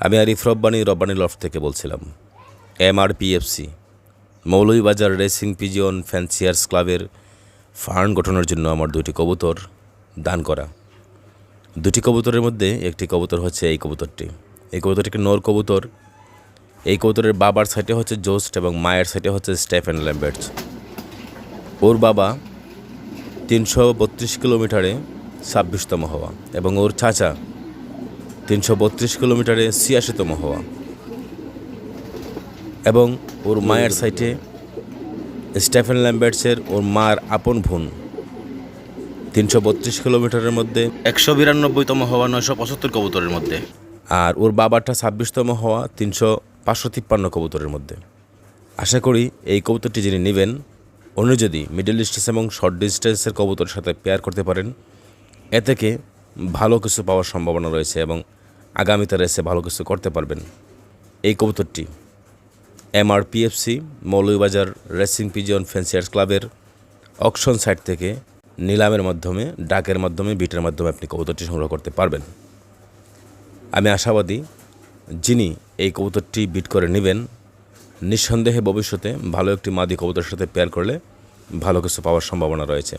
আমি আরিফ রব্বানি লফট থেকে বলছিলাম। MRPFC মৌলভীবাজার রেসিং পিজিয়ন ফ্যান্সিয়ার্স ক্লাবের ফান্ড গঠনের জন্য আমার দুটি কবুতর দান করা। দুটি কবুতরের মধ্যে একটি কবুতর হচ্ছে এই কবুতরটি। এই কবুতরটি একটি নর কবুতর। এই কবুতরের বাবার সাইডে হচ্ছে জোস্ট এবং মায়ের সাইডে হচ্ছে স্টেফেন ল্যাম্বার্টস। ওর বাবা 332 কিলোমিটারে 26তম হওয়া এবং ওর চাচা 332 কিলোমিটারে 86তম হওয়া এবং ওর মায়ের সাইটে স্টেফেন ল্যাম্বার্টসের ওর মার আপন বোন 332 কিলোমিটারের মধ্যে 192তম হওয়া 975 কবুতরের মধ্যে, আর ওর বাবারটা 26তম হওয়া 553 কবুতরের মধ্যে। আশা করি এই কবুতরটি যিনি নেবেন উনি যদি মিডল ডিস্টেন্স এবং শর্ট ডিস্টেন্সের কবুতরের সাথে পেয়ার করতে পারেন, এ থেকে ভালো কিছু পাওয়ার সম্ভাবনা রয়েছে এবং আগামীতে রেসে ভালো কিছু করতে পারবেন। এই কবুতরটি MRPFC মৌলভীবাজার রেসিং পিজিয়ন ফ্যান্সিয়ার্স ক্লাবের অকশন সাইট থেকে নিলামের মাধ্যমে, ডাকের মাধ্যমে, বিটের মাধ্যমে আপনি কবুতরটি সংগ্রহ করতে পারবেন। আমি আশাবাদী যিনি এই কবুতরটি বিট করে নেবেন নিঃসন্দেহে ভবিষ্যতে ভালো একটি মাদি কবুতরের সাথে পেয়ার করলে ভালো কিছু পাওয়ার সম্ভাবনা রয়েছে।